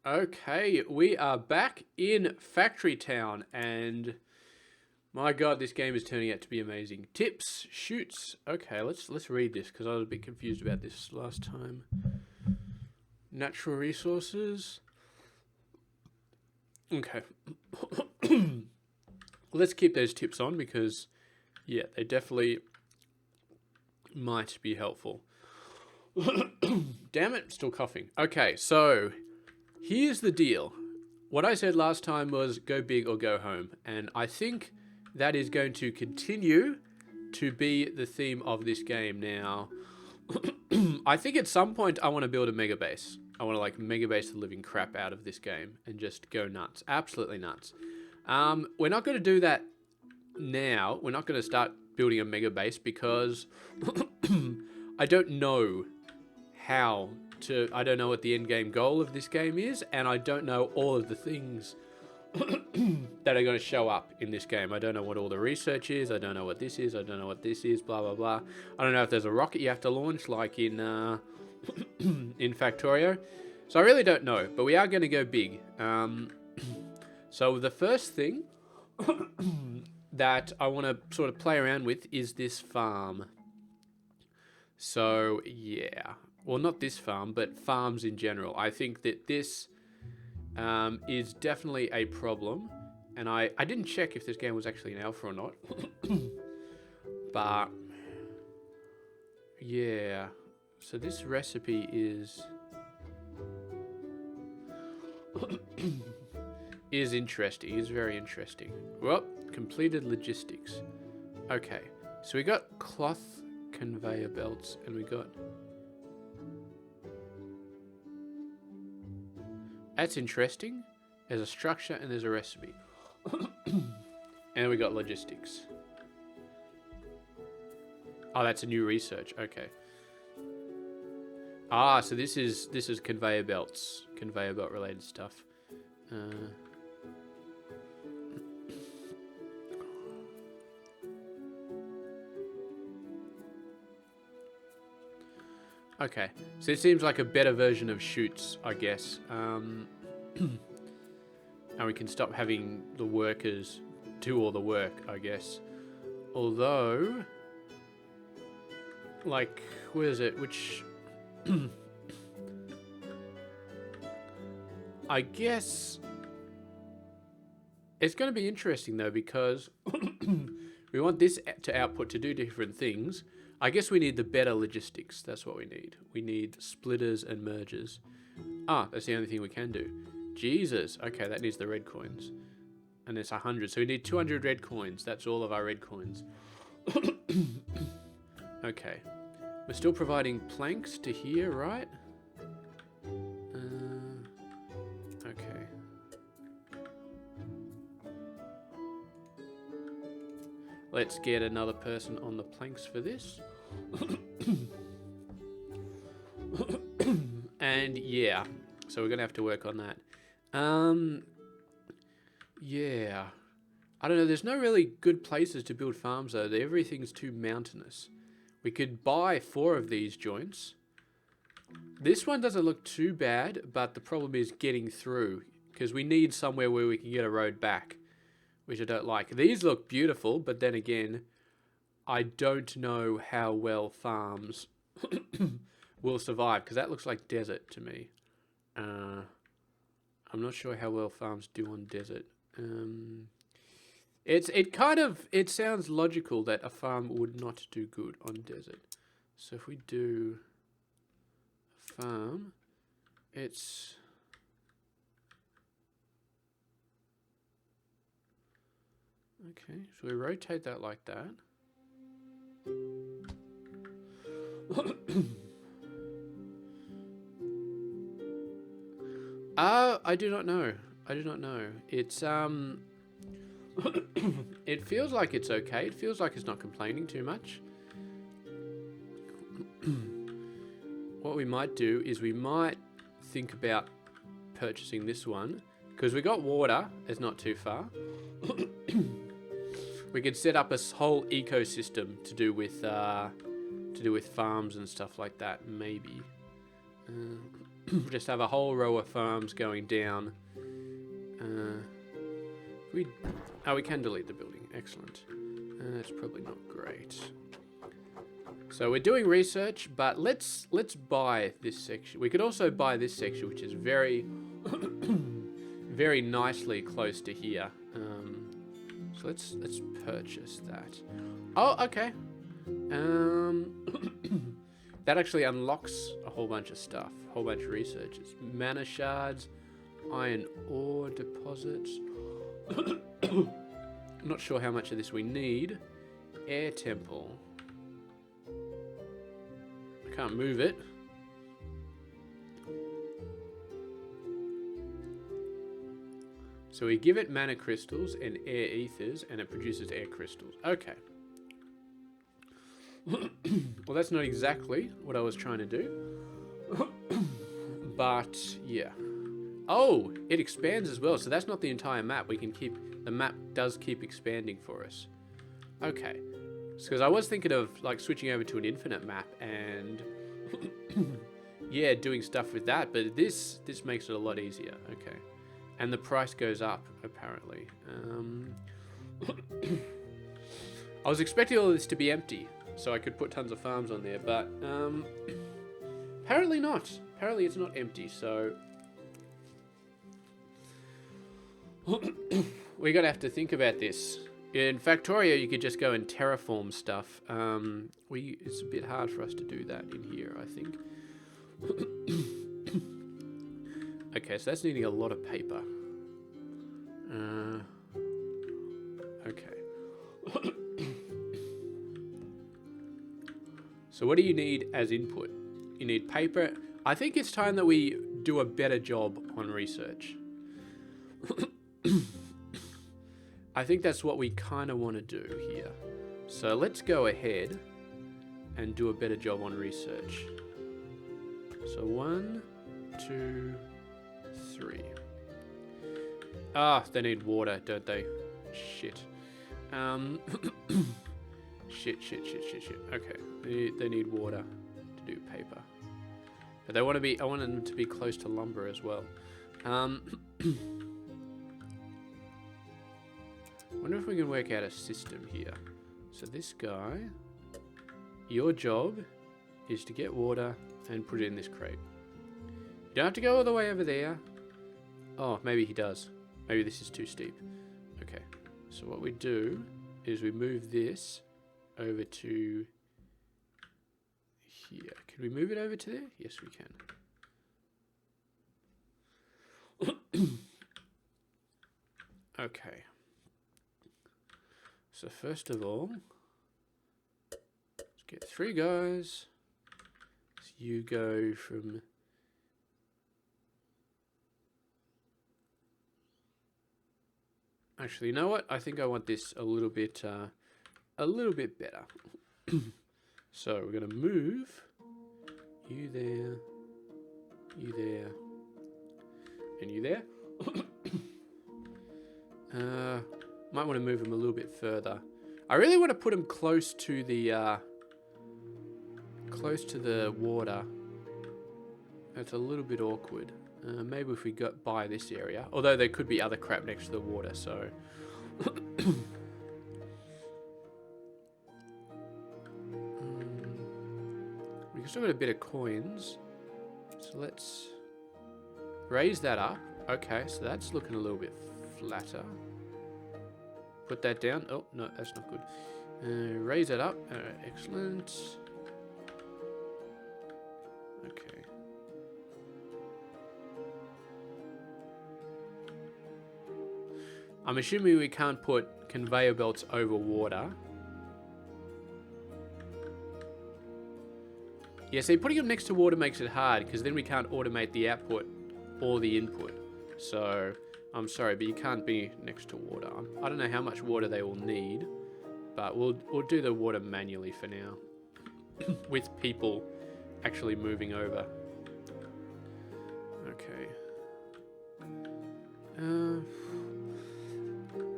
Okay, we are back in Factory Town, and my God, this game is turning out to be amazing. Tips, shoots. Okay, let's read this because I was a bit confused about this last time. Natural resources. Okay, let's keep those tips on because, yeah, they definitely might be helpful. Damn it, still coughing. Okay, so here's the deal. What I said last time was go big or go home, and I think that is going to continue to be the theme of this game. Now, I think at some point I want to build a mega base. I want to like mega base the living crap out of this game and just go nuts, absolutely nuts. We're not going to do that now. We're not going to start building a mega base because I don't know how to. I don't know what the end game goal of this game is, and I don't know all of the things that are going to show up in this game. I don't know what all the research is. I don't know what this is. I don't know what this is. Blah blah blah. I don't know if there's a rocket you have to launch like in in Factorio. So I really don't know. But we are going to go big. So the first thing that I want to sort of play around with is this farm. So yeah, well not this farm, but farms in general. I think that this is definitely a problem, and I didn't check if this game was actually an alpha or not, but yeah, so this recipe is is interesting, is very interesting. Well, completed logistics. Okay, so we got cloth conveyor belts, and we got... That's interesting. There's a structure and there's a recipe. And we got logistics. Oh, that's a new research. Okay. Ah, so this is conveyor belts, conveyor belt related stuff. Okay, so it seems like a better version of shoots, I guess. And we can stop having the workers do all the work, I guess. Although, like, where is it? Which... I guess... It's going to be interesting, though, because we want this to output to do different things. I guess we need the better logistics. That's what we need. We need splitters and mergers. Ah, that's the only thing we can do. Jesus. Okay, that needs the red coins. And it's 100. So we need 200 red coins. That's all of our red coins. Okay. We're still providing planks to here, right? Okay. Let's get another person on the planks for this. And yeah, so we're gonna have to work on that. Yeah, I don't know. There's no really good places to build farms though. Everything's too mountainous. We could buy 4 of these joints. This one doesn't look too bad, but the problem is getting through because we need somewhere where we can get a road back, which I don't like. These look beautiful, but then again, I don't know how well farms will survive because that looks like desert to me. I'm not sure how well farms do on desert. It sounds logical that a farm would not do good on desert. So if we do a farm, it's... Okay, so we rotate that like that. I do not know. I do not know. It's it feels like it's okay. It feels like it's not complaining too much. What we might do is we might think about purchasing this one because we got water. It's not too far. We could set up a whole ecosystem to do with farms and stuff like that. Maybe. just have a whole row of farms going down. We can delete the building. Excellent. That's probably not great. So we're doing research, but let's buy this section. We could also buy this section, which is very, very nicely close to here. So let's purchase that. Oh, okay. That actually unlocks a whole bunch of stuff, a whole bunch of researches. Mana shards, iron ore deposits. I'm not sure how much of this we need. Air temple. I can't move it. So we give it mana crystals and air ethers, and it produces air crystals. Okay. Well, that's not exactly what I was trying to do. But, yeah. Oh, it expands as well, so that's not the entire map. We can keep... The map does keep expanding for us. Okay. Because I was thinking of, like, switching over to an infinite map and... yeah, doing stuff with that, but this makes it a lot easier. Okay. And the price goes up, apparently. I was expecting all this to be empty, so I could put tons of farms on there, but apparently not. Apparently it's not empty, so we're gonna have to think about this. In Factorio, you could just go and terraform stuff. It's a bit hard for us to do that in here, I think. Okay, so that's needing a lot of paper. Okay. So what do you need as input? You need paper. I think it's time that we do a better job on research. I think that's what we kind of want to do here. So let's go ahead and do a better job on research. So 1, 2, 3. Ah, they need water, don't they? Shit. Shit. Okay, they need water to do paper. But they want to be. I want them to be close to lumber as well. Wonder if we can work out a system here. So this guy, your job is to get water and put it in this crate. You don't have to go all the way over there. Oh, maybe he does. Maybe this is too steep. Okay, so what we do is we move this over to here. Can we move it over to there? Yes, we can. Okay. So first of all, let's get 3 guys. So you go from... Actually, you know what? I think I want this a little bit better. So we're going to move you there, and you there. Might want to move them a little bit further. I really want to put them close to the water. That's a little bit awkward. Maybe if we got by this area, although there could be other crap next to the water, so we still got a bit of coins, so let's raise that up. Okay, so that's looking a little bit flatter. Put that down. Oh no, that's not good. Raise that up. Excellent. Okay. I'm assuming we can't put conveyor belts over water. Yeah, see, putting them next to water makes it hard because then we can't automate the output or the input. So, I'm sorry, but you can't be next to water. I don't know how much water they will need, but we'll do the water manually for now, with people actually moving over. Okay.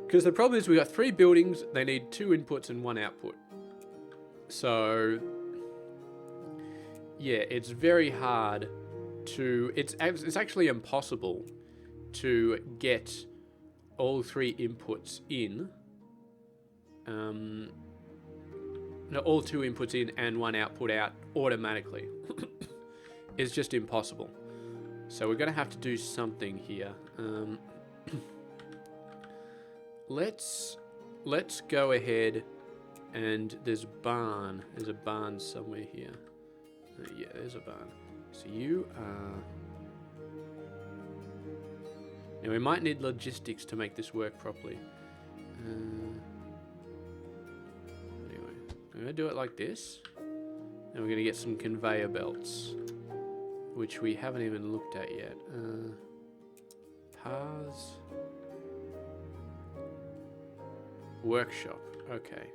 Because the problem is we got 3 buildings, they need 2 inputs and 1 output. So, yeah, it's very hard to... It's actually impossible to get all 3 inputs in. No, all 2 inputs in and 1 output out automatically. It's just impossible. So we're going to have to do something here. Let's go ahead and there's a barn. There's a barn somewhere here. Yeah, there's a barn. So you are... Now we might need logistics to make this work properly. Anyway, I'm going to do it like this. And we're going to get some conveyor belts, which we haven't even looked at yet. Paths. Workshop. Okay.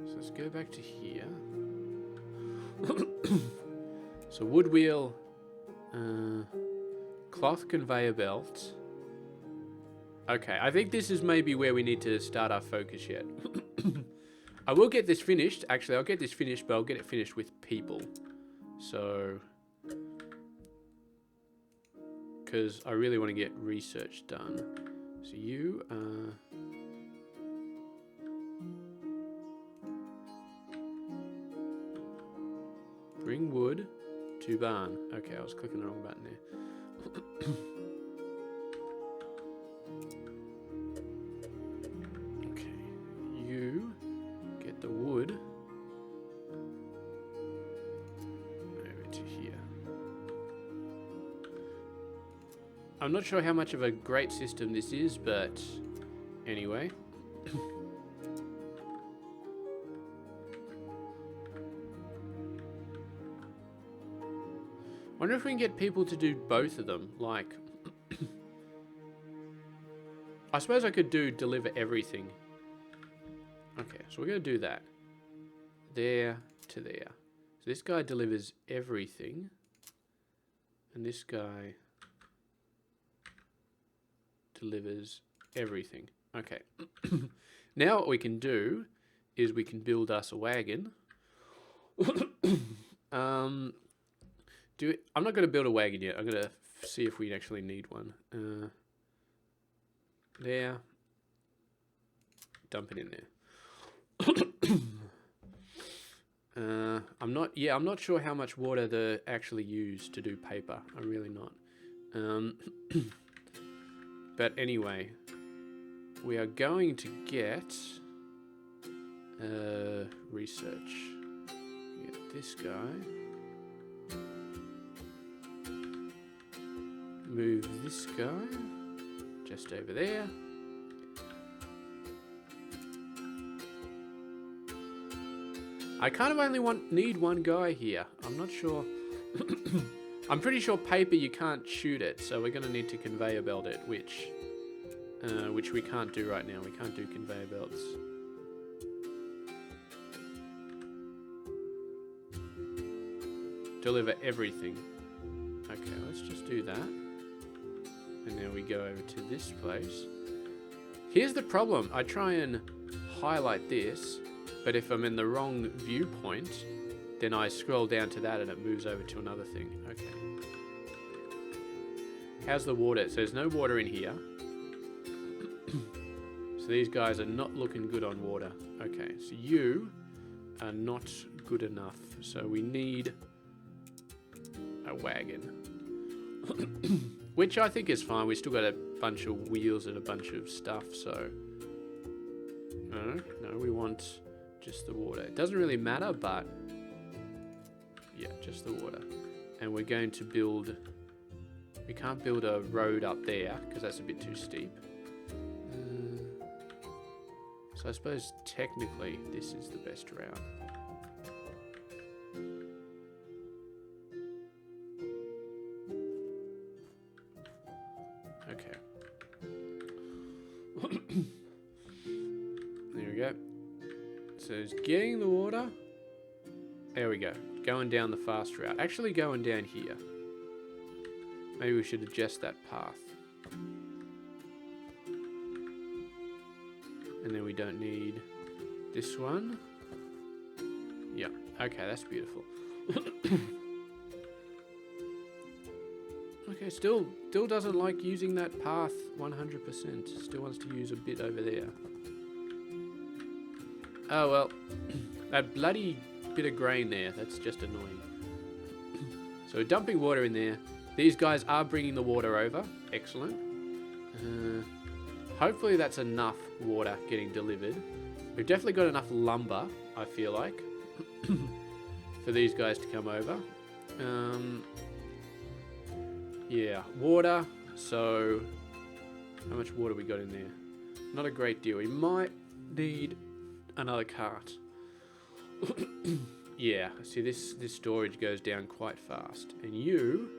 So let's go back to here. So wood wheel, cloth conveyor belt. Okay, I think this is maybe where we need to start our focus yet. I will get this finished. Actually, I'll get this finished, but I'll get it finished with people. So, because I really want to get research done. So you bring wood to barn. Okay, I was clicking the wrong button there. Okay, you get the wood over to here. I'm not sure how much of a great system this is, but anyway. I wonder if we can get people to do both of them, like... I suppose I could deliver everything. Okay, so we're going to do that. There to there. So this guy delivers everything. And this guy delivers everything. Okay. Now what we can do is we can build us a wagon. I'm not going to build a wagon yet. I'm going to see if we actually need one. There. Dump it in there. I'm not sure how much water they actually use to do paper. I'm really not. But anyway, we are going to get research. Get this guy. Move this guy just over there. I kind of only need one guy here. I'm not sure. I'm pretty sure paper you can't shoot it, so we're going to need to conveyor belt it, which we can't do right now. We can't do conveyor belts. Deliver everything. Okay, let's just do that. And now we go over to this place. Here's the problem. I try and highlight this, but if I'm in the wrong viewpoint, then I scroll down to that and it moves over to another thing. Okay. How's the water? So there's no water in here. So these guys are not looking good on water. Okay, so you are not good enough. So we need a wagon. Which I think is fine. We still got a bunch of wheels and a bunch of stuff, so... No, we want just the water. It doesn't really matter, but... Yeah, just the water. And we're going to build... We can't build a road up there, because that's a bit too steep. So I suppose, technically, this is the best route. Okay. There we go. So it's getting the water. There we go. Going down the fast route. Actually going down here. Maybe we should adjust that path. And then we don't need this one. Yeah. Okay, that's beautiful. Okay, still doesn't like using that path 100%. Still wants to use a bit over there. Oh, well. That bloody bit of grain there, that's just annoying. So we're dumping water in there. These guys are bringing the water over. Excellent. Hopefully that's enough water getting delivered. We've definitely got enough lumber, I feel like, for these guys to come over. Yeah, water. So, how much water we got in there? Not a great deal. We might need another cart. Yeah, see this storage goes down quite fast. And you...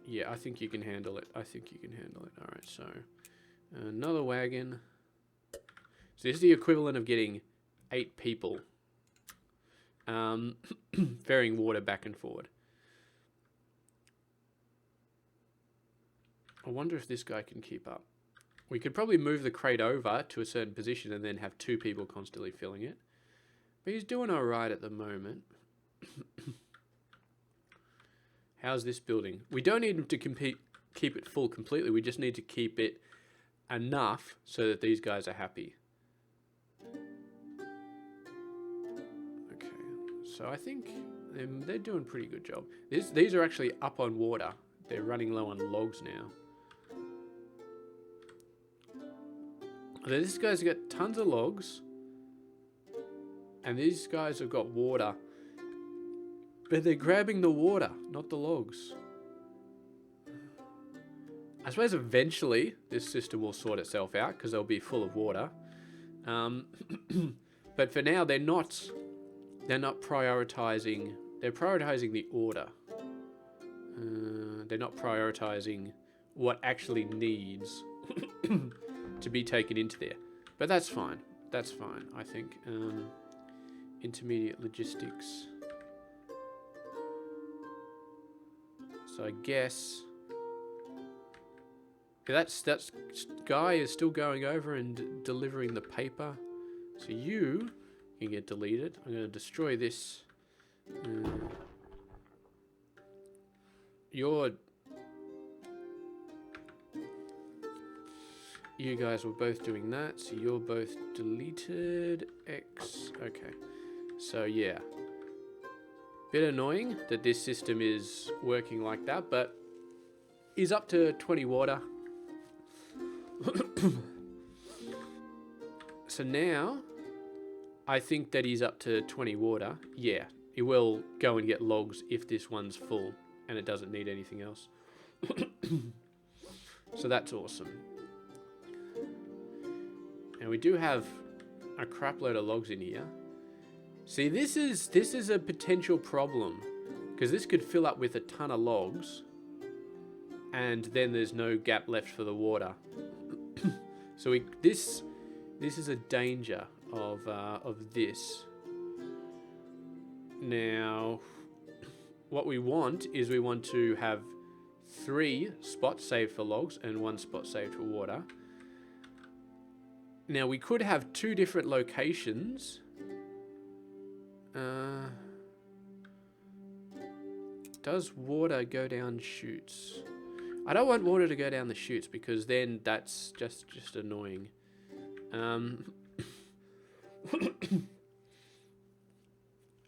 Yeah, I think you can handle it. Alright, so another wagon. So this is the equivalent of getting 8 people ferrying water back and forward. I wonder if this guy can keep up. We could probably move the crate over to a certain position and then have 2 people constantly filling it. But he's doing alright at the moment. How's this building? We don't need him to keep it full completely. We just need to keep it enough so that these guys are happy. Okay, so I think they're doing a pretty good job. These are actually up on water. They're running low on logs now. This guy's got tons of logs. And these guys have got water. But they're grabbing the water, not the logs. I suppose eventually this system will sort itself out because they'll be full of water. But for now, they're not prioritizing. They're prioritizing the order. They're not prioritizing what actually needs to be taken into there. But that's fine. That's fine, I think. Intermediate logistics. So I guess that guy is still going over and delivering the paper. So you can get deleted. I'm going to destroy this. You guys were both doing that, so you're both deleted. X. Okay. So yeah. Bit annoying that this system is working like that, but he's up to 20 water. So now, I think that he's up to 20 water. Yeah, he will go and get logs if this one's full and it doesn't need anything else. So that's awesome. And we do have a crap load of logs in here. See, this is a potential problem because this could fill up with a ton of logs and then there's no gap left for the water. So this is a danger of this. Now, what we want is we want to have 3 spots saved for logs and 1 spot saved for water. Now, we could have 2 different locations. Does water go down chutes? I don't want water to go down the chutes because then that's just annoying.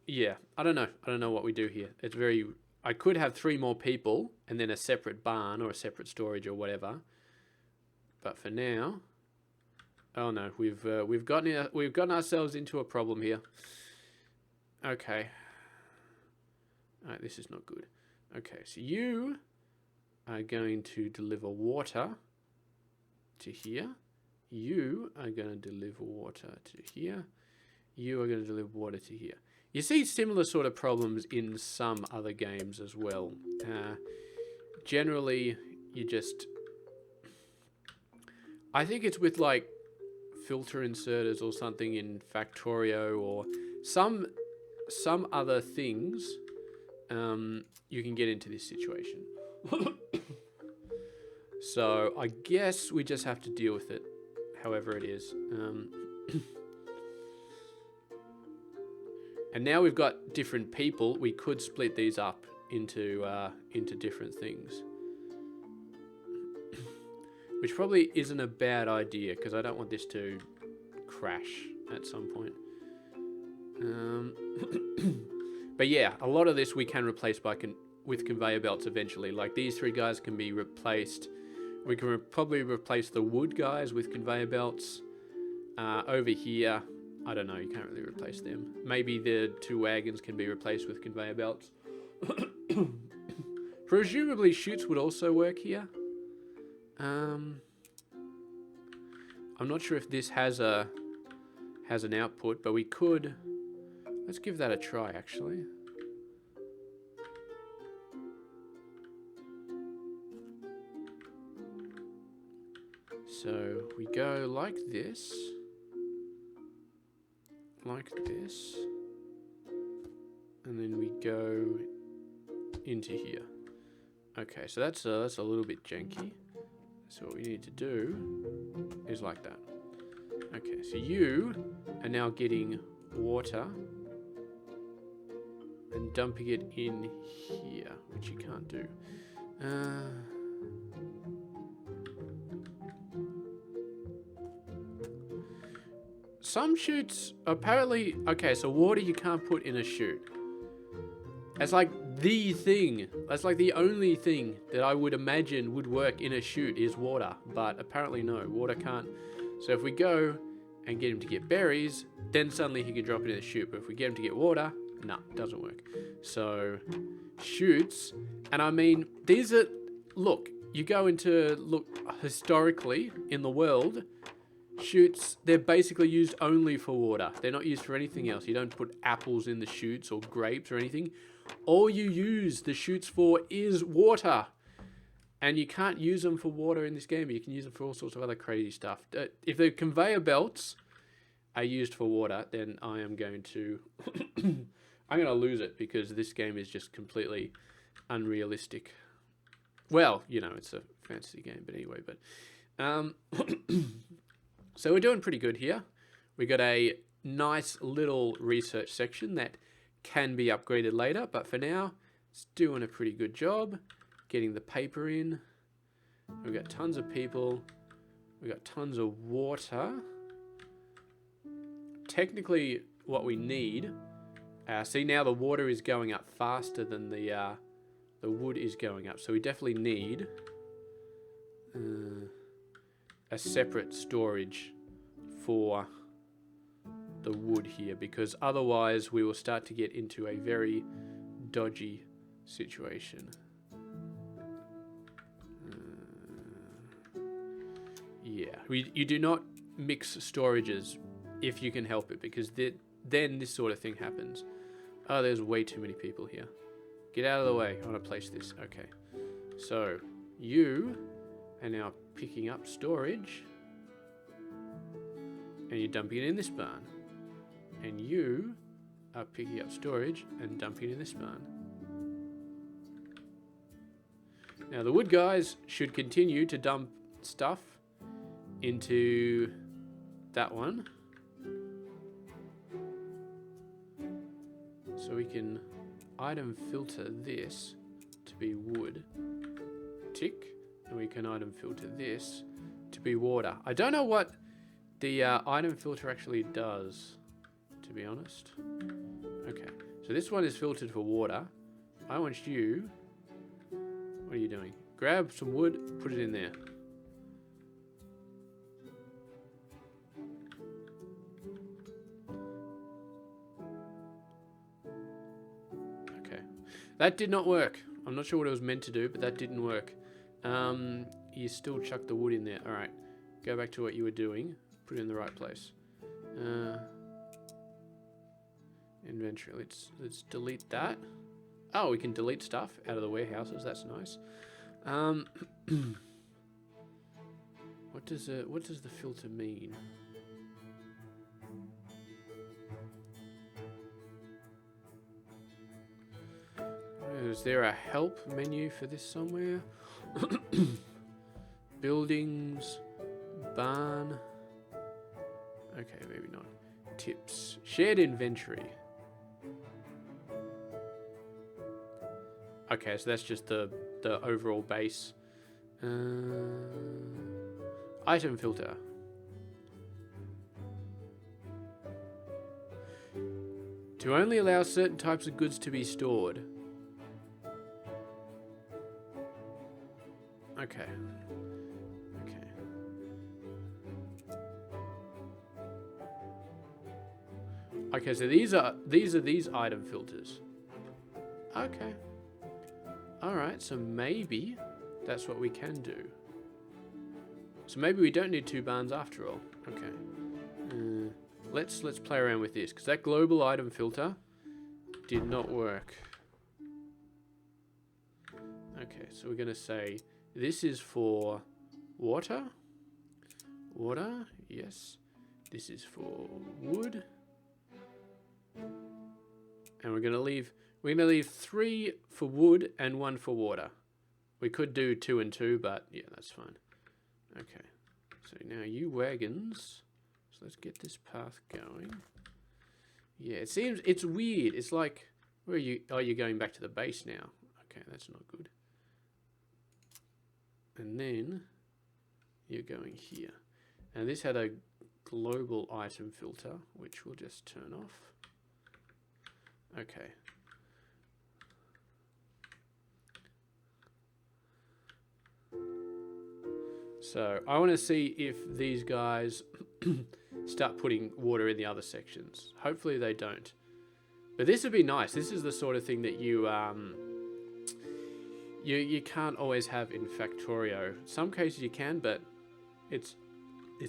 Yeah, I don't know what we do here. It's very... I could have 3 more people and then a separate barn or a separate storage or whatever. But for now... Oh no, we've gotten ourselves into a problem here. Okay. Alright, this is not good. Okay, so you are going to deliver water to here. You are going to deliver water to here. You are going to deliver water to here. You see similar sort of problems in some other games as well. Generally, you just... I think it's with like filter inserters or something in Factorio or some other things, you can get into this situation. So I guess we just have to deal with it however it is. And now we've got different people. We could split these up into different things. Which probably isn't a bad idea, because I don't want this to crash at some point. But yeah, a lot of this we can replace with conveyor belts eventually. Like these 3 guys can be replaced. We can probably replace the wood guys with conveyor belts. Over here, I don't know, you can't really replace them. Maybe the 2 wagons can be replaced with conveyor belts. Presumably chutes would also work here. I'm not sure if this has an output, but we could. Let's give that a try, actually. So we go like this, and then we go into here. Okay, so that's a little bit janky. So what we need to do is like that. Okay, so you are now getting water and dumping it in here, which you can't do. Some chutes, apparently, okay, so water you can't put in a chute. That's like the thing. That's like the only thing that I would imagine would work in a chute is water. But apparently no, water can't. So if we go and get him to get berries, then suddenly he can drop it in the chute. But if we get him to get water, nah, doesn't work. So chutes, and I mean, these are, look, you go into, look, historically in the world, chutes, they're basically used only for water. They're not used for anything else. You don't put apples in the chutes or grapes or anything. All you use the chutes for is water. And you can't use them for water in this game. You can use them for all sorts of other crazy stuff. If the conveyor belts are used for water, then I am going to I'm going to lose it, because this game is just completely unrealistic. Well, you know, it's a fantasy game, but anyway, but so we're doing pretty good here. We got a nice little research section that can be upgraded later, but for now, it's doing a pretty good job getting the paper in. We've got tons of people. We've got tons of water. Technically, what we need, see now the water is going up faster than the wood is going up, so we definitely need a separate storage for the wood here, because otherwise we will start to get into a very dodgy situation. Yeah, you do not mix storages if you can help it, because then this sort of thing happens. Oh, there's way too many people here. Get out of the way. I want to place this. Okay. So, you are now picking up storage. And you're dumping it in this barn. And you are picking up storage and dumping it in this barn. Now, the wood guys should continue to dump stuff into that one. So we can item filter this to be wood. Tick. And we can item filter this to be water. I don't know what the item filter actually does, to be honest. Okay. So this one is filtered for water. I want you... What are you doing? Grab some wood, put it in there. That did not work. I'm not sure what it was meant to do, but that didn't work. You still chuck the wood in there. All right, go back to what you were doing. Put it in the right place. Inventory. Let's delete that. Oh, we can delete stuff out of the warehouses. That's nice. What does the filter mean? Is there a help menu for this somewhere? Buildings, barn. Okay, maybe not. Tips. Shared inventory. Okay, so that's just the overall base. Item filter. To only allow certain types of goods to be stored. Okay. Okay. Okay, so these are these item filters. Okay. Alright, so maybe that's what we can do. So maybe we don't need 2 barns after all. Okay. Let's play around with this, because that global item filter did not work. Okay, so we're going to say this is for water. Water, yes. This is for wood. And we're going to leave 3 for wood and 1 for water. We could do 2 and 2, but yeah, that's fine. Okay. So now you wagons. So let's get this path going. Yeah, it seems it's weird. It's like, where are you? Oh, you're going back to the base now. Okay, that's not good. And then you're going here. And this had a global item filter, which we'll just turn off. Okay. So I want to see if these guys start putting water in the other sections. Hopefully they don't. But this would be nice. This is the sort of thing that you can't always have in Factorio. Some cases you can, but it's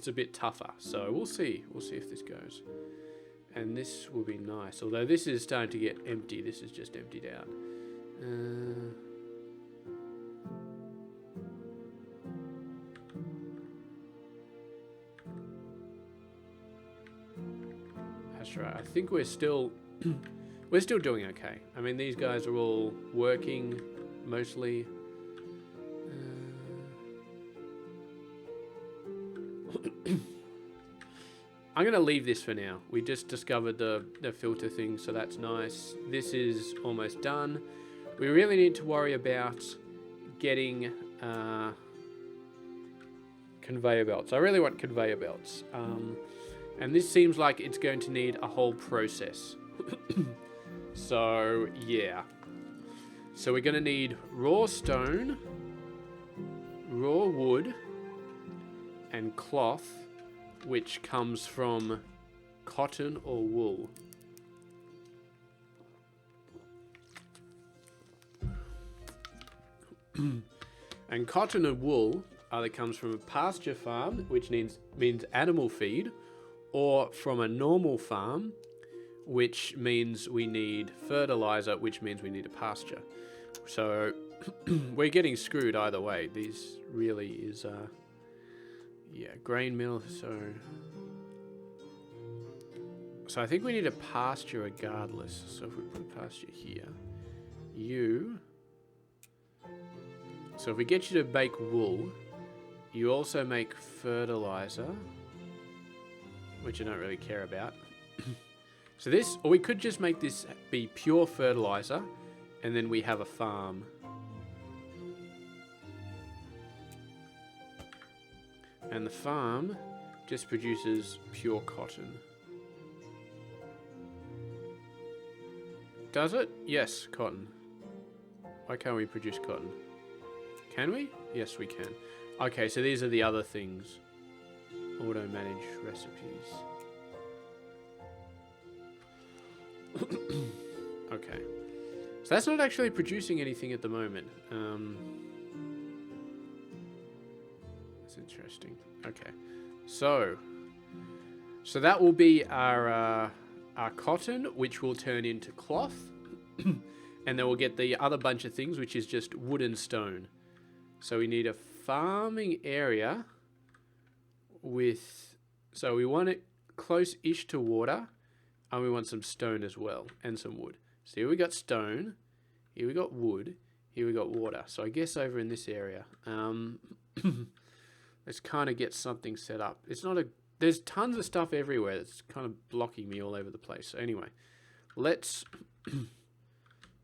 a bit tougher. So we'll see. We'll see if this goes. And this will be nice. Although this is starting to get empty. This is just emptied out. That's right. I think we're still doing okay. I mean, these guys are all working mostly. I'm going to leave this for now. We just discovered the filter thing, so that's nice. This is almost done. We really need to worry about getting conveyor belts. I really want conveyor belts. And this seems like it's going to need a whole process. So, yeah. So we're going to need raw stone, raw wood, and cloth, which comes from cotton or wool. And cotton and wool either comes from a pasture farm, which means animal feed, or from a normal farm, which means we need fertilizer, which means we need a pasture. So we're getting screwed either way. This really is yeah, grain mill. So I think we need a pasture regardless. So if we put a pasture here, so if we get you to make wool, you also make fertilizer, which I don't really care about. So this, or we could just make this be pure fertilizer, and then we have a farm. And the farm just produces pure cotton. Does it? Yes, cotton. Why can't we produce cotton? Can we? Yes, we can. Okay, so these are the other things. Auto manage recipes. Okay. So that's not actually producing anything at the moment. That's interesting. Okay. So that will be our cotton, which will turn into cloth. And then we'll get the other bunch of things, which is just wood and stone. So we need a farming area with... So we want it close-ish to water. And we want some stone as well, and some wood. So here we got stone, here we got wood, here we got water. So I guess over in this area, let's kind of get something set up. It's not a... There's tons of stuff everywhere that's kind of blocking me all over the place. So anyway, let's...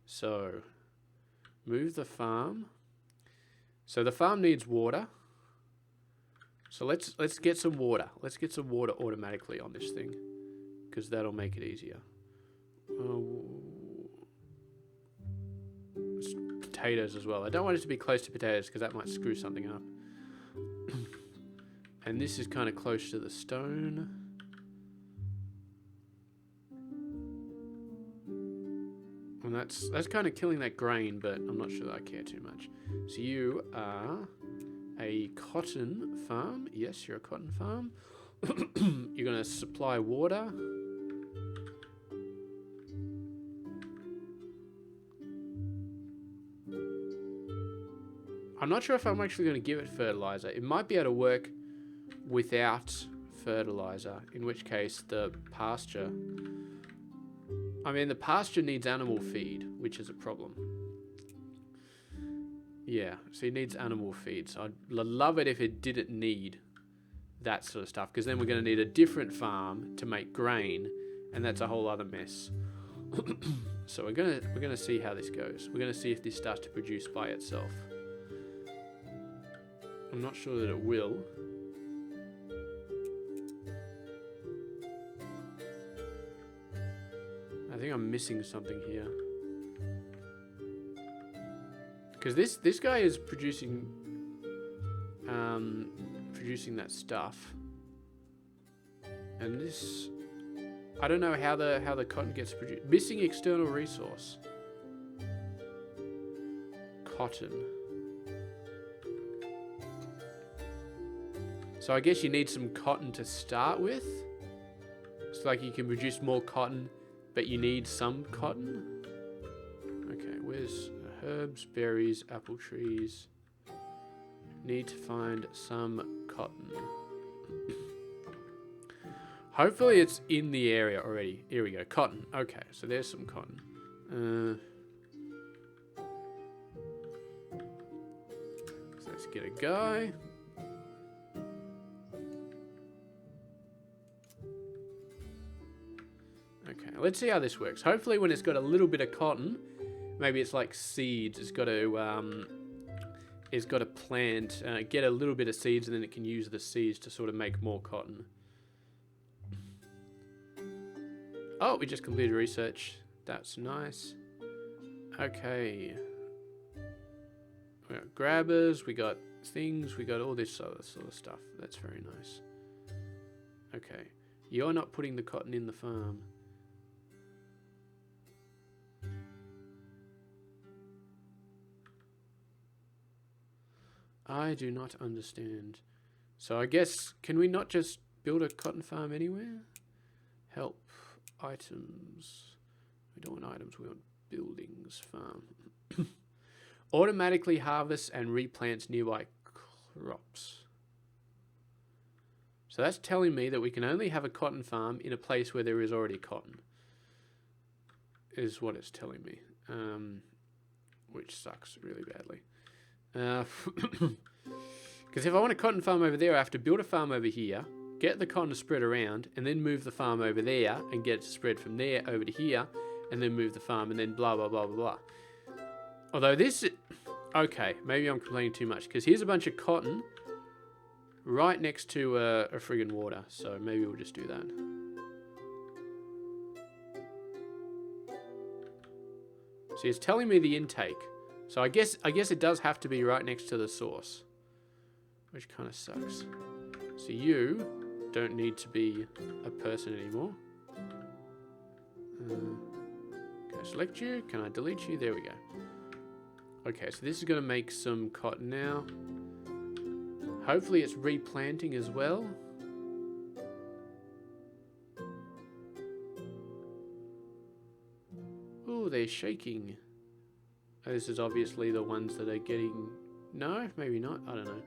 So Move the farm. So the farm needs water. So let's get some water. Let's get some water automatically on this thing, because that'll make it easier. It's potatoes as well. I don't want it to be close to potatoes because that might screw something up. And this is kind of close to the stone. And that's kind of killing that grain, but I'm not sure that I care too much. So you are a cotton farm. Yes, you're a cotton farm. You're going to supply water. I'm not sure if I'm actually going to give it fertilizer. It might be able to work without fertilizer, in which case the pasture... I mean, the pasture needs animal feed, which is a problem. Yeah, so it needs animal feed. So I'd love it if it didn't need that sort of stuff, because then we're going to need a different farm to make grain, and that's a whole other mess. So we're gonna see how this goes. We're gonna see if this starts to produce by itself. I'm not sure that it will. I think I'm missing something here. Because this guy is producing that stuff. And this, I don't know how the cotton gets produced. Missing external resource. Cotton. So I guess you need some cotton to start with. It's like you can produce more cotton, but you need some cotton. Okay, where's herbs, berries, apple trees? Need to find some cotton. Hopefully it's in the area already. Here we go, cotton. Okay, so there's some cotton. So let's get a guy. Okay, let's see how this works. Hopefully when it's got a little bit of cotton, maybe it's like seeds. It's got to plant, get a little bit of seeds, and then it can use the seeds to sort of make more cotton. Oh, we just completed research. That's nice. Okay. We got grabbers, we got things, we got all this sort of stuff. That's very nice. Okay. You're not putting the cotton in the farm. I do not understand. So I guess, can we not just build a cotton farm anywhere? Help. Items. We don't want items, we want buildings. Farm. Automatically harvests and replants nearby crops. So that's telling me that we can only have a cotton farm in a place where there is already cotton. Is what it's telling me. Which sucks really badly. Because if I want a cotton farm over there, I have to build a farm over here, get the cotton to spread around, and then move the farm over there and get it to spread from there over to here, and then move the farm, and then blah, blah, blah, blah, blah. Although this... Okay, maybe I'm complaining too much, because here's a bunch of cotton right next to a friggin' water, so maybe we'll just do that. See, it's telling me the intake. So I guess it does have to be right next to the source, which kind of sucks. So you don't need to be a person anymore. Can I select you? Can I delete you? There we go. Okay, so this is going to make some cotton now. Hopefully it's replanting as well. Oh, they're shaking. This is obviously the ones that are getting... No, maybe not. I don't know.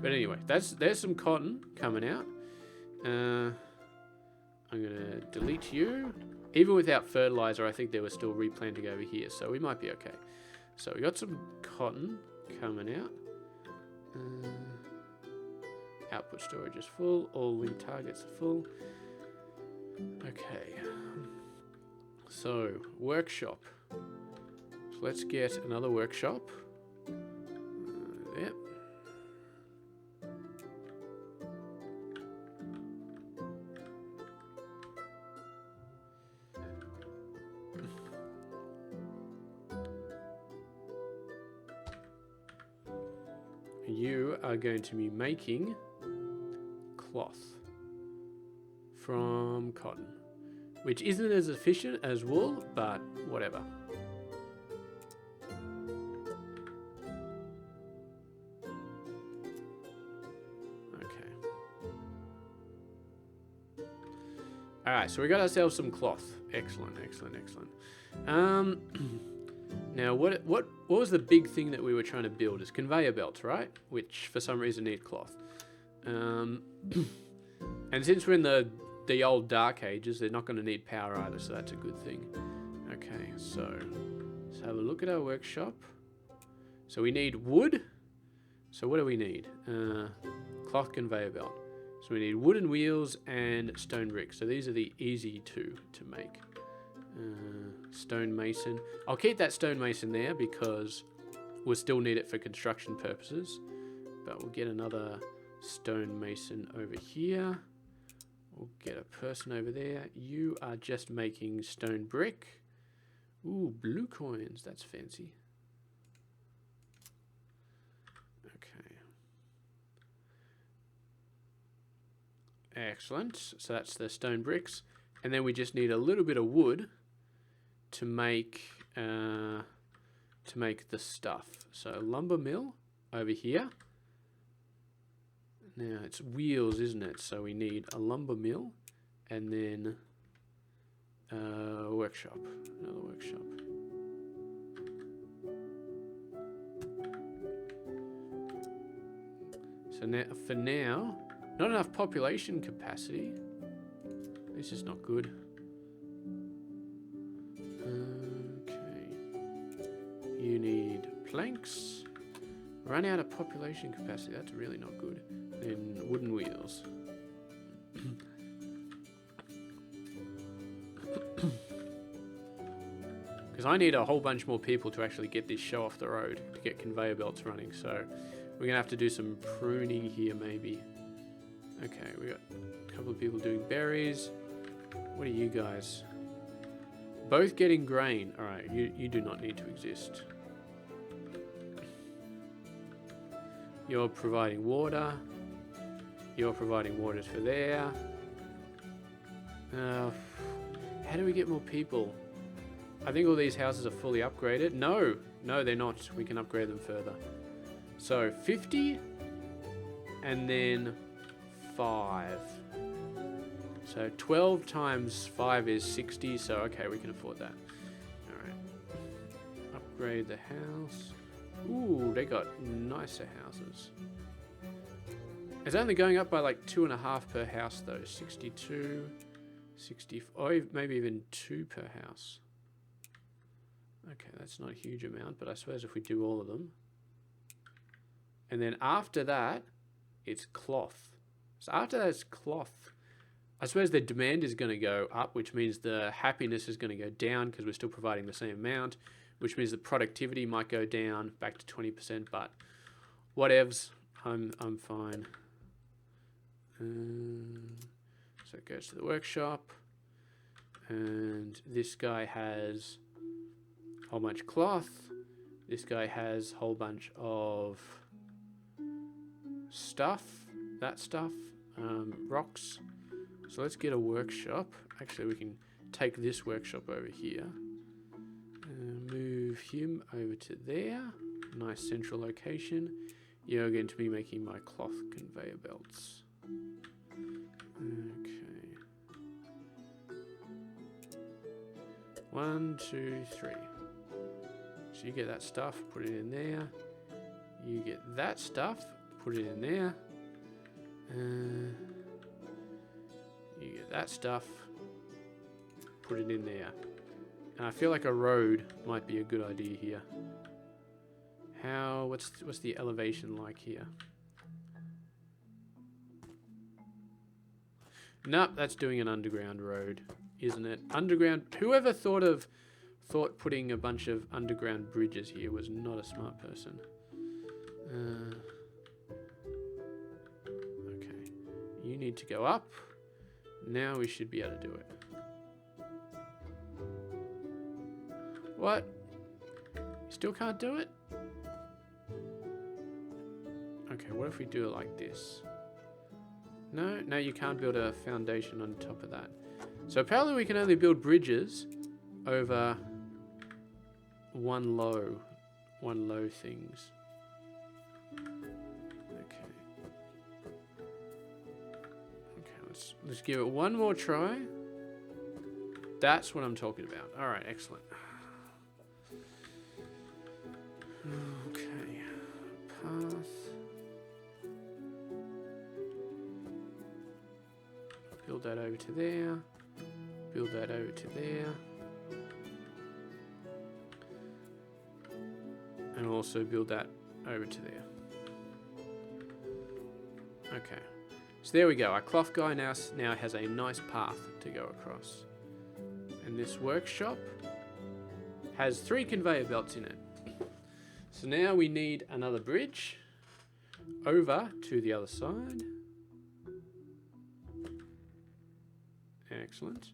But anyway, there's some cotton coming out. I'm going to delete you. Even without fertilizer, I think they were still replanting over here, so we might be okay. So we got some cotton coming out. Output storage is full. All link targets are full. Okay. So, workshop. So let's get another workshop. Yep. You are going to be making cloth from cotton, which isn't as efficient as wool, but whatever. Okay. Alright, so we got ourselves some cloth. Excellent, excellent, excellent. Now, what was the big thing that we were trying to build? Is conveyor belts, right? Which, for some reason, need cloth. And since we're in the old dark ages, they're not going to need power either, so that's a good thing. Okay, so let's have a look at our workshop. So we need wood. So what do we need? Cloth conveyor belt. So we need wooden wheels and stone bricks. So these are the easy two to make. Stone mason. I'll keep that stone mason there because we'll still need it for construction purposes. But we'll get another stone mason over here. We'll get a person over there. You are just making stone brick. Ooh, blue coins. That's fancy. Okay. Excellent. So that's the stone bricks. And then we just need a little bit of wood to make the stuff. So lumber mill over here. Now it's wheels, isn't it? So we need a lumber mill and then a workshop. Another workshop. So now, for now, not enough population capacity. This is not good. Okay. You need planks. Run out of population capacity. That's really not good. Then wooden wheels. Because I need a whole bunch more people to actually get this show off the road, to get conveyor belts running. So we're going to have to do some pruning here maybe. Okay, we got a couple of people doing berries. What are you guys? Both getting grain. Alright, you do not need to exist. You're providing water. You're providing water for there. How do we get more people? I think all these houses are fully upgraded. No, they're not. We can upgrade them further. So 50 and then 5. So 12 times 5 is 60. So okay, we can afford that. All right. Upgrade the house. Ooh, they got nicer houses. It's only going up by like 2.5 per house though. 62, 60, oh, maybe even 2 per house. Okay, that's not a huge amount, but I suppose if we do all of them. And then after that, it's cloth. So after that, it's cloth. I suppose the demand is going to go up, which means the happiness is going to go down because we're still providing the same amount, which means the productivity might go down back to 20%, but whatevs, I'm fine. So it goes to the workshop, and this guy has a whole bunch of cloth. This guy has a whole bunch of stuff, rocks. So let's get a workshop. Actually, we can take this workshop over here. Move him over to there. Nice central location. You're going to be making my cloth conveyor belts. Okay. 1, 2, 3. So you get that stuff, put it in there. You get that stuff, put it in there. You get that stuff, put it in there. And I feel like a road might be a good idea here. What's the elevation like here? Nope, that's doing an underground road, isn't it? Underground. Whoever thought of Thought putting a bunch of underground bridges here was not a smart person. Okay. You need to go up. Now we should be able to do it. What? You still can't do it? Okay, what if we do it like this? No, no, you can't build a foundation on top of that. So apparently we can only build bridges over one low things. Okay. Okay, let's give it one more try. That's what I'm talking about. All right, excellent. Okay, path. Build that over to there. Build that over to there. And also build that over to there. Okay. So there we go. Our cloth guy now has a nice path to go across. And this workshop has 3 conveyor belts in it. So now we need another bridge over to the other side. Excellent.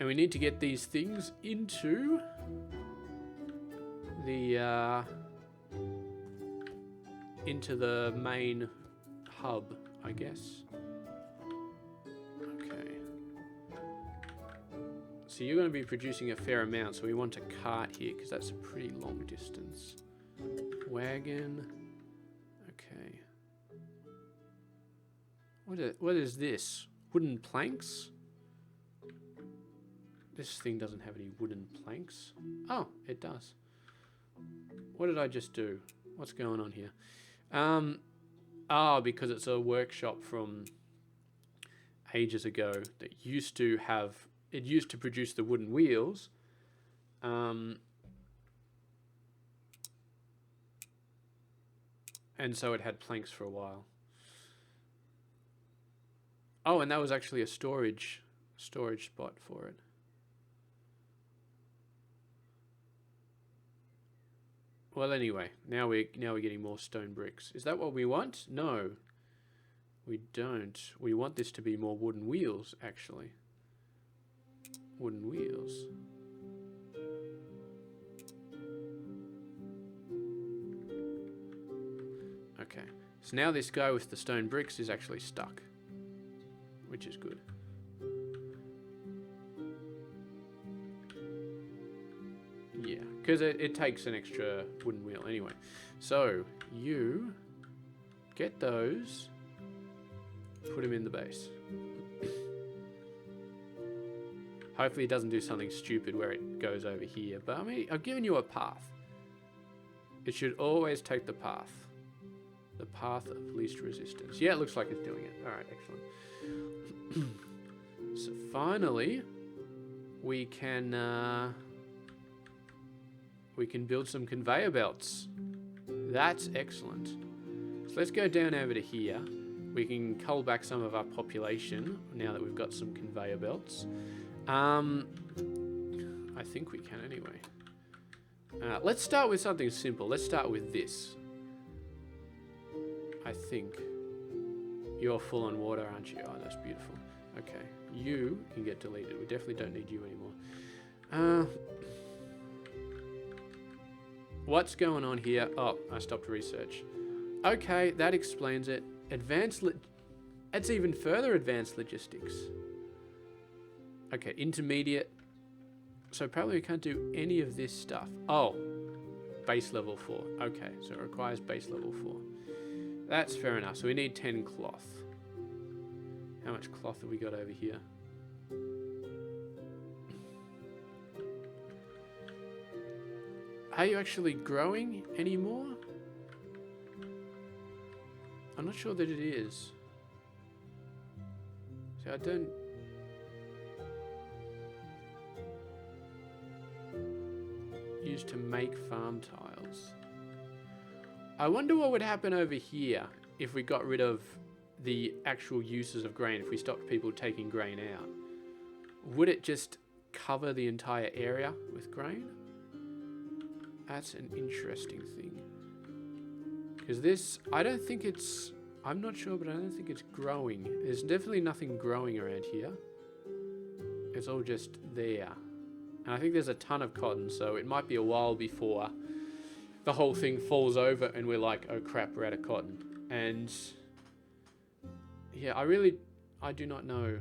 And we need to get these things into the main hub, I guess. Okay. So you're going to be producing a fair amount, so we want a cart here because that's a pretty long distance. Wagon. Okay. What is this? Wooden planks? This thing doesn't have any wooden planks. Oh, it does. What did I just do? What's going on here? Because it's a workshop from ages ago that used to produce the wooden wheels. And so it had planks for a while. Oh, and that was actually a storage spot for it. Well, anyway, now we're getting more stone bricks. Is that what we want? No, we don't. We want this to be more wooden wheels, actually. Wooden wheels. Okay, so now this guy with the stone bricks is actually stuck, which is good. Yeah, because it takes an extra wooden wheel anyway. So you get those, put them in the base. Hopefully it doesn't do something stupid where it goes over here. But I mean, I've given you a path. It should always take the path. The path of least resistance. Yeah, it looks like it's doing it. Alright, excellent. So finally, we can build some conveyor belts. That's excellent. So let's go down over to here. We can cull back some of our population now that we've got some conveyor belts. I think we can anyway. Let's start with something simple. Let's start with this. I think. You're full on water, aren't you? Oh, that's beautiful. Okay. You can get deleted. We definitely don't need you anymore. What's going on here? Oh, I stopped research. Okay, that explains it. It's even further advanced logistics. Okay, intermediate. So probably we can't do any of this stuff. Oh, base level 4. Okay, so it requires base level 4. That's fair enough. So we need 10 cloth. How much cloth have we got over here? Are you actually growing anymore? I'm not sure that it is. So I don't... Used to make farm tiles. I wonder what would happen over here if we got rid of the actual uses of grain, if we stopped people taking grain out. Would it just cover the entire area with grain? That's an interesting thing. Because this, I don't think it's, I'm not sure, but I don't think it's growing. There's definitely nothing growing around here. It's all just there. And I think there's a ton of cotton, so it might be a while before the whole thing falls over and we're like, oh crap, we're out of cotton. And yeah, I do not know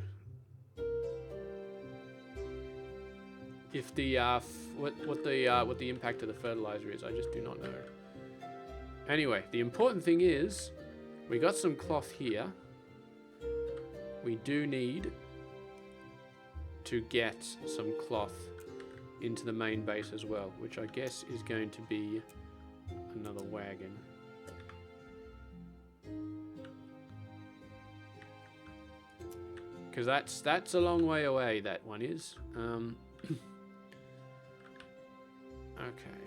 if the what the impact of the fertilizer is. I just do not know. Anyway, the important thing is we got some cloth here. We do need to get some cloth into the main base as well, which I guess is going to be another wagon. Because that's a long way away, that one is. Okay.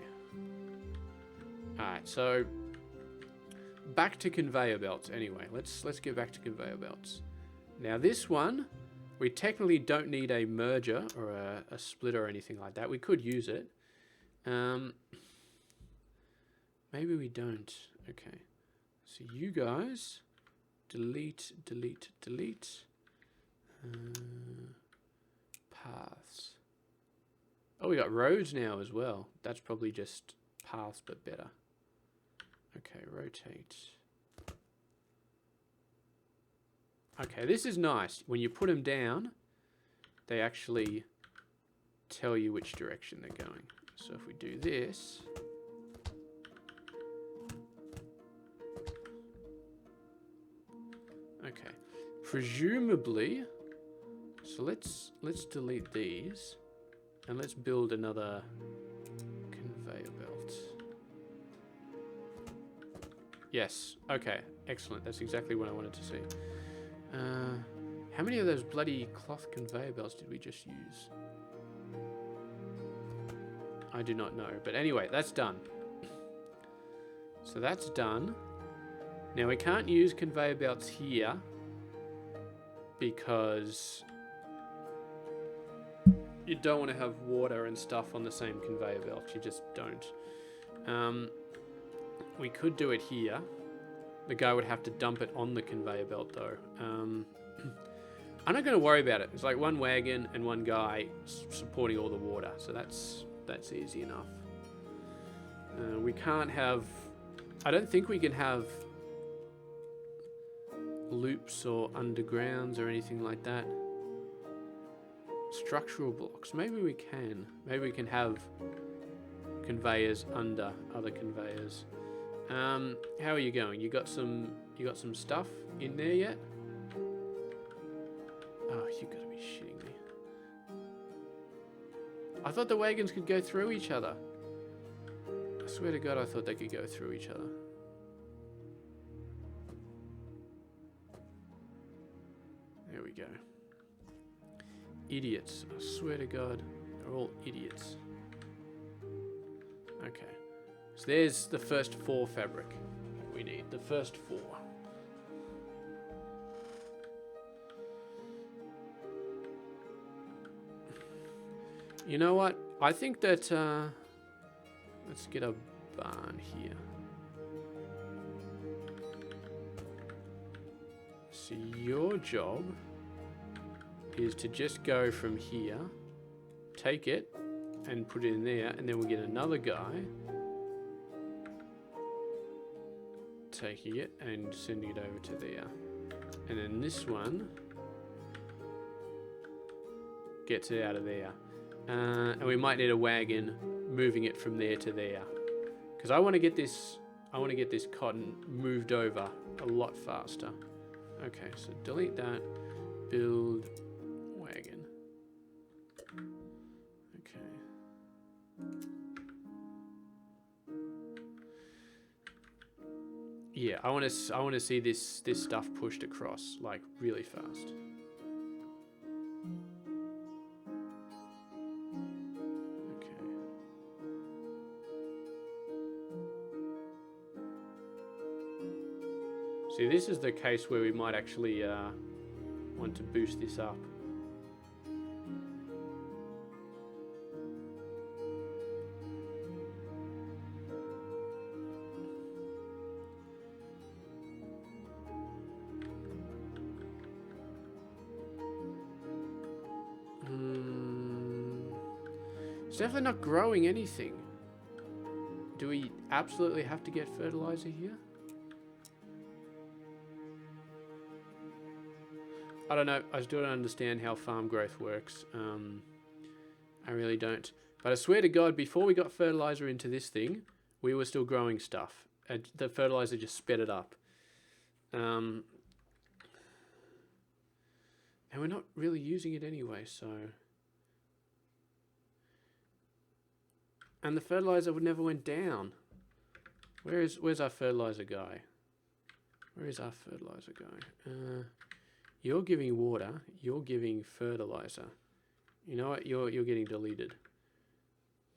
Alright, so back to conveyor belts anyway. Let's get back to conveyor belts. Now this one, we technically don't need a merger or a splitter or anything like that. We could use it. Maybe we don't. Okay. So you guys, delete. Paths. Oh, we got roads now as well. That's probably just paths, but better. Okay, rotate. Okay, this is nice. When you put them down, they actually tell you which direction they're going. So if we do this, okay, presumably, so let's delete these and let's build another conveyor belt. Yes, okay, excellent. That's exactly what I wanted to see. How many of those bloody cloth conveyor belts did we just use? I do not know. But anyway, that's done. So that's done. Now we can't use conveyor belts here because you don't want to have water and stuff on the same conveyor belt. You just don't. We could do it here. The guy would have to dump it on the conveyor belt though. I'm not going to worry about it. It's like one wagon and one guy supporting all the water. So that's easy enough. We can't have... I don't think we can have loops or undergrounds or anything like that. Structural blocks. Maybe we can. Maybe we can have conveyors under other conveyors. How are you going? You got some stuff in there yet? Oh, you gotta be shitting me. I thought the wagons could go through each other. I swear to God, I thought they could go through each other. There we go. Idiots. I swear to God, they're all idiots. Okay. So there's the first 4 fabric we need. The first 4. You know what? I think that... let's get a barn here. So your job is to just go from here, take it, and put it in there, and then we'll get another guy taking it and sending it over to there. And then this one gets it out of there. And we might need a wagon moving it from there to there, because I want to get this cotton moved over a lot faster. Okay, so delete that, build wagon. Okay. Yeah, I want to see this stuff pushed across like really fast. See, this is the case where we might actually want to boost this up. It's definitely not growing anything. Do we absolutely have to get fertilizer here? I don't know. I still don't understand how farm growth works. I really don't. But I swear to God, before we got fertilizer into this thing, we were still growing stuff. And the fertilizer just sped it up. And we're not really using it anyway, so... And the fertilizer would never went down. Where's our fertilizer guy? Where is our fertilizer guy? You're giving water. You're giving fertilizer. You know what? You're getting deleted.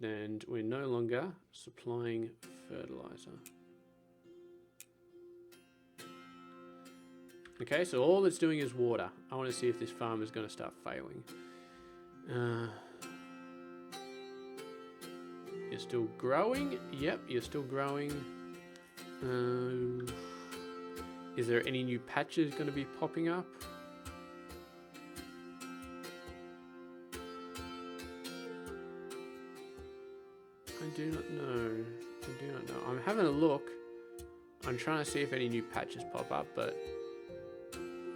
And we're no longer supplying fertilizer. Okay, so all it's doing is water. I want to see if this farm is going to start failing. You're still growing? Yep, you're still growing. Is there any new patches going to be popping up? I do not know. I do not know. I'm having a look. I'm trying to see if any new patches pop up, but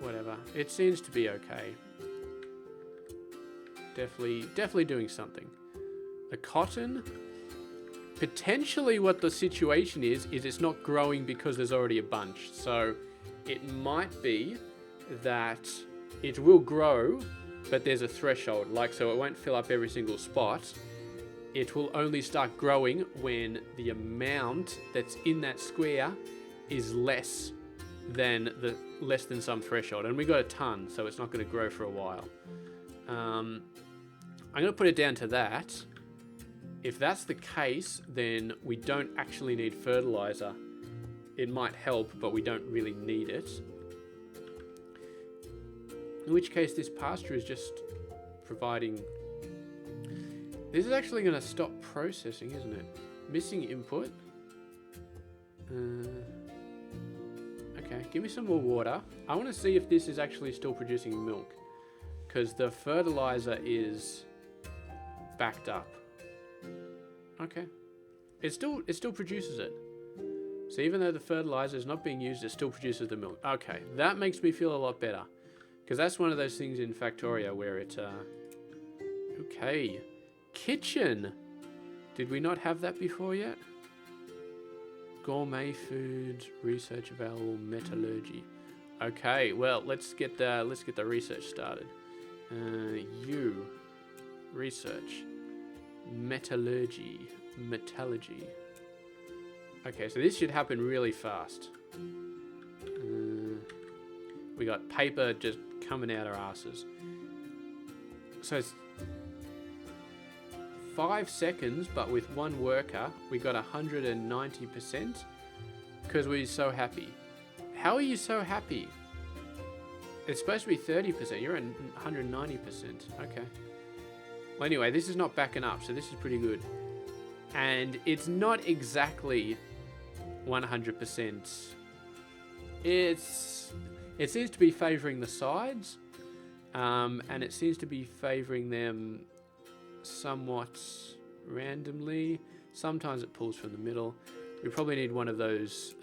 whatever. It seems to be okay. Definitely doing something. The cotton... Potentially what the situation is it's not growing because there's already a bunch. So it might be that it will grow, but there's a threshold. Like, so it won't fill up every single spot. It will only start growing when the amount that's in that square is less than some threshold. And we got a ton, so it's not going to grow for a while. I'm going to put it down to that. If that's the case, then we don't actually need fertilizer. It might help, but we don't really need it. In which case, this pasture is just providing... This is actually going to stop processing, isn't it? Missing input. Okay, give me some more water. I want to see if this is actually still producing milk. Because the fertilizer is backed up. Okay. It still produces it. So even though the fertilizer is not being used, it still produces the milk. Okay, that makes me feel a lot better. Because that's one of those things in Factoria where it... Okay. Kitchen! Did we not have that before yet? Gourmet food, research available, metallurgy. Okay, well, let's get the research started. Research. Metallurgy. Okay, so this should happen really fast. We got paper just coming out our asses. So it's 5 seconds, but with one worker, we got 190% because we're so happy. How are you so happy? It's supposed to be 30%. You're at 190%. Okay. Well, anyway, this is not backing up, so this is pretty good. And it's not exactly 100%. It seems to be favoring the sides, and it seems to be favoring them somewhat randomly. Sometimes it pulls from the middle. We probably need one of those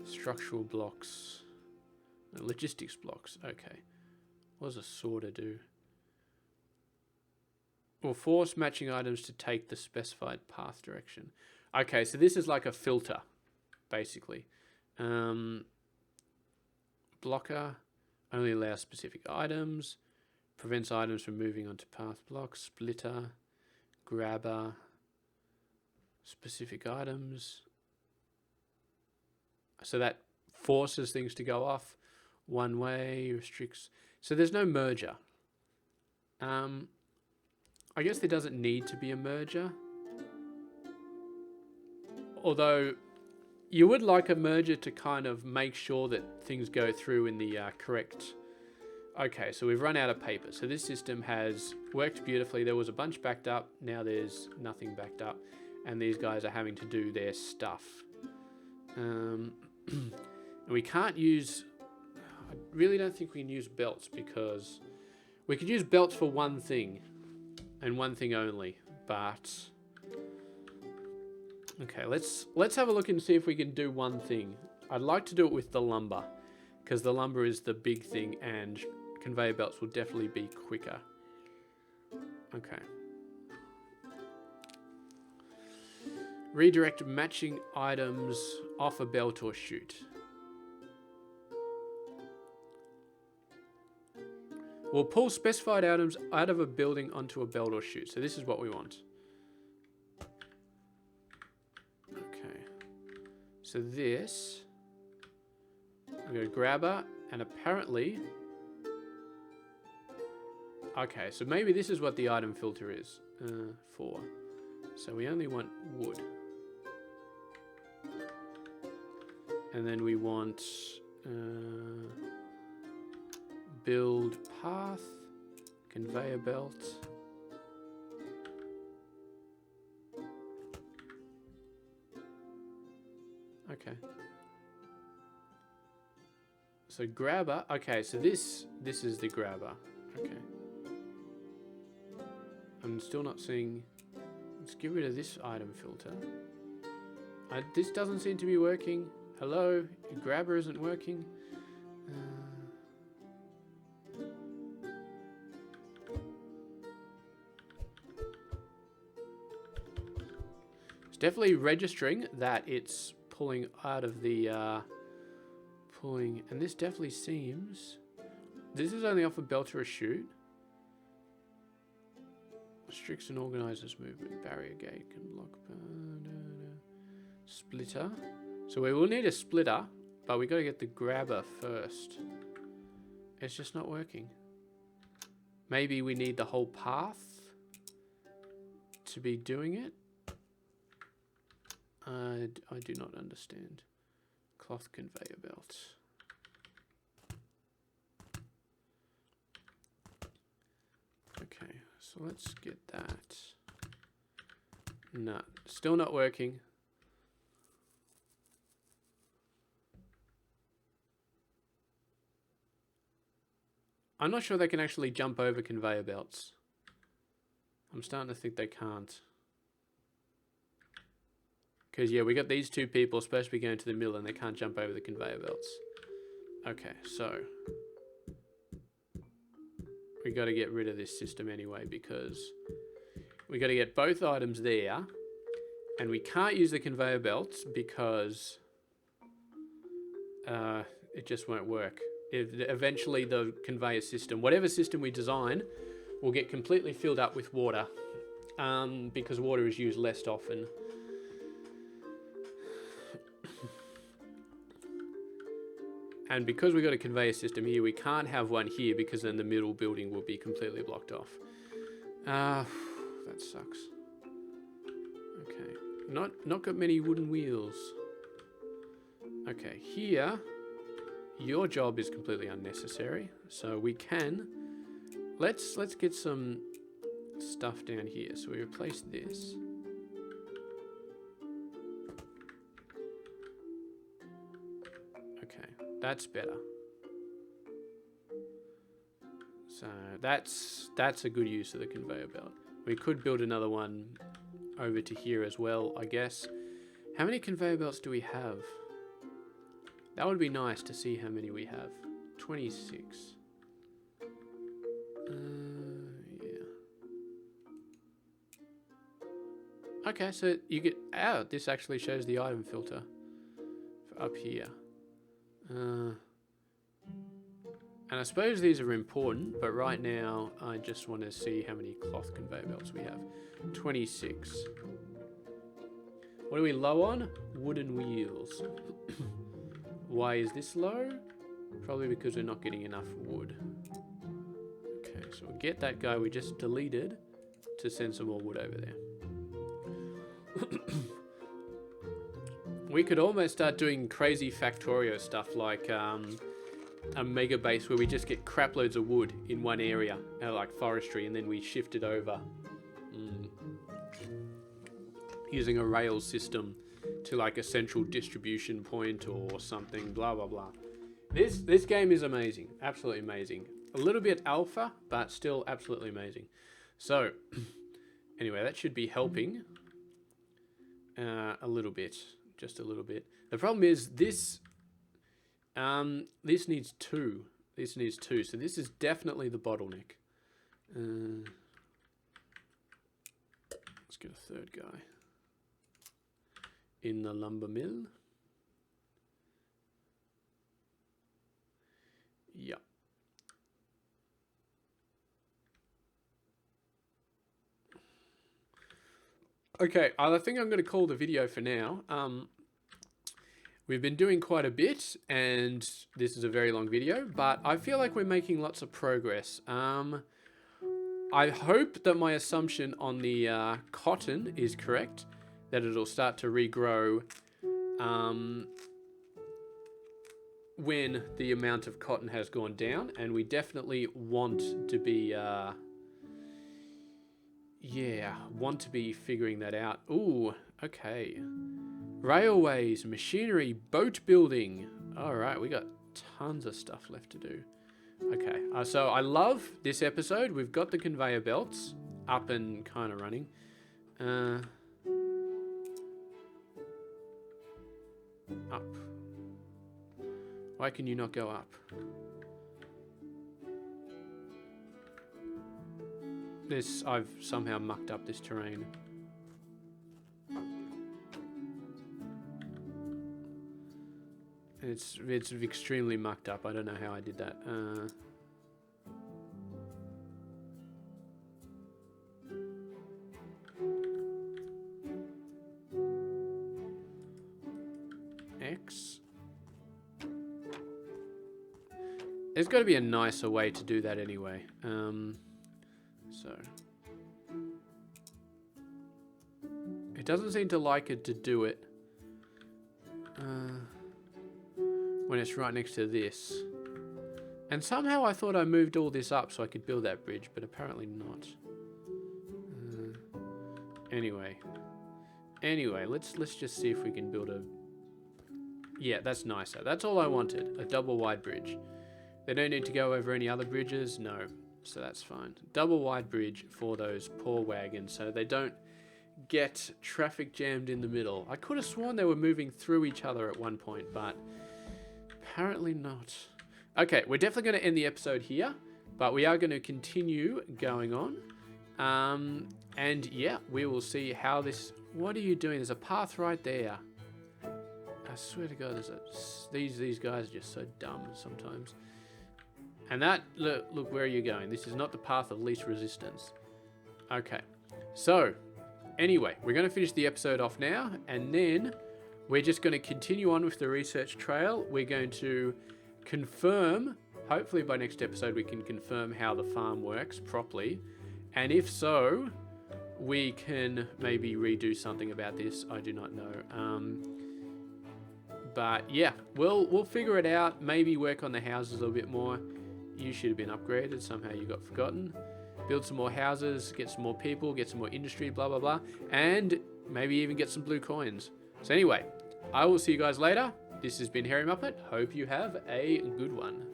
structural blocks, logistics blocks. Okay, what does a sorter do? Will force matching items to take the specified path direction. Okay, so this is like a filter, basically. Blocker only allows specific items. Prevents items from moving onto path blocks. Splitter. Grabber. Specific items. So that forces things to go off. One way. Restricts. So there's no merger. I guess there doesn't need to be a merger. Although you would like a merger to kind of make sure that things go through in the correct... Okay, so we've run out of paper. So this system has worked beautifully. There was a bunch backed up. Now there's nothing backed up. And these guys are having to do their stuff. And we can't use... I really don't think we can use belts because... We could use belts for one thing. And one thing only. But... Okay, let's have a look and see if we can do one thing. I'd like to do it with the lumber. Because the lumber is the big thing and conveyor belts will definitely be quicker. Okay. Redirect matching items off a belt or chute. We'll pull specified items out of a building onto a belt or chute. So this is what we want. Okay. So this... I'm going to grabber, and apparently... Okay, so maybe this is what the item filter is for. So we only want wood. And then we want... build path, conveyor belt. Okay. So grabber, okay, so this is the grabber. Okay. I'm still not seeing, let's get rid of this item filter. This doesn't seem to be working. Hello, your grabber isn't working. It's definitely registering that it's pulling out of the, and this definitely seems, this is only off a belt or a chute. Restricts and organizes movement. Barrier gate can block. Splitter. So we will need a splitter, but we got to get the grabber first. It's just not working. Maybe we need the whole path to be doing it. I do not understand. Cloth conveyor belt. Okay, so let's get that. No, still not working. I'm not sure they can actually jump over conveyor belts. I'm starting to think they can't. Because, yeah, we got these two people supposed to be going to the mill and they can't jump over the conveyor belts. Okay, so... we got to get rid of this system anyway because we got to get both items there and we can't use the conveyor belts because it just won't work. Eventually the conveyor system, whatever system we design, will get completely filled up with water because water is used less often. And because we've got a conveyor system here, we can't have one here because then the middle building will be completely blocked off. That sucks. Okay, not got many wooden wheels. Okay, here, your job is completely unnecessary. So we can, let's get some stuff down here. So we replace this. That's better. So that's a good use of the conveyor belt. We could build another one over to here as well, I guess. How many conveyor belts do we have? That would be nice to see how many we have. 26. Yeah. Okay, so you get out. This actually shows the item filter for up here. And I suppose these are important, but right now I just want to see how many cloth conveyor belts we have. 26. What are we low on? Wooden wheels. Why is this low? Probably because we're not getting enough wood. Okay, so we'll get that guy we just deleted to send some more wood over there. We could almost start doing crazy Factorio stuff like a mega base where we just get crap loads of wood in one area, like forestry, and then we shift it over using a rail system to like a central distribution point or something, blah, blah, blah. This game is amazing, absolutely amazing. A little bit alpha, but still absolutely amazing. So, anyway, that should be helping a little bit, just a little bit. The problem is this needs two. This needs two, so this is definitely the bottleneck. Let's get a third guy in the lumber mill. Yep. Okay, I think I'm going to call the video for now. We've been doing quite a bit, and this is a very long video, but I feel like we're making lots of progress. I hope that my assumption on the cotton is correct, that it'll start to regrow when the amount of cotton has gone down, and we definitely want to be want to be figuring that out. Ooh, okay. Railways, machinery, boat building. All right, we got tons of stuff left to do. Okay, so I love this episode. We've got the conveyor belts up and kind of running. Up. Why can you not go up? I've somehow mucked up this terrain. It's extremely mucked up. I don't know how I did that. X. There's got to be a nicer way to do that anyway. So it doesn't seem to like it to do it when it's right next to this. And somehow I thought I moved all this up so I could build that bridge, but apparently not. Anyway, let's just see if we can build a... Yeah, that's nicer. That's all I wanted, a double wide bridge. They don't need to go over any other bridges, no. So that's fine. Double wide bridge for those poor wagons so they don't get traffic jammed in the middle. I could have sworn they were moving through each other at one point, but apparently not. Okay, we're definitely going to end the episode here, but we are going to continue going on. And yeah, we will see how this... What are you doing? There's a path right there. I swear to God, these guys are just so dumb sometimes. And that, look, where are you going? This is not the path of least resistance. Okay, so anyway, we're going to finish the episode off now, and then we're just going to continue on with the research trail. We're going to confirm, hopefully by next episode we can confirm how the farm works properly, and if so, we can maybe redo something about this. I do not know. But yeah, we'll figure it out. Maybe work on the houses a little bit more. You should have been upgraded. Somehow you got forgotten. Build some more houses, get some more people, get some more industry, blah, blah, blah. And maybe even get some blue coins. So anyway, I will see you guys later. This has been Hairymuppet. Hope you have a good one.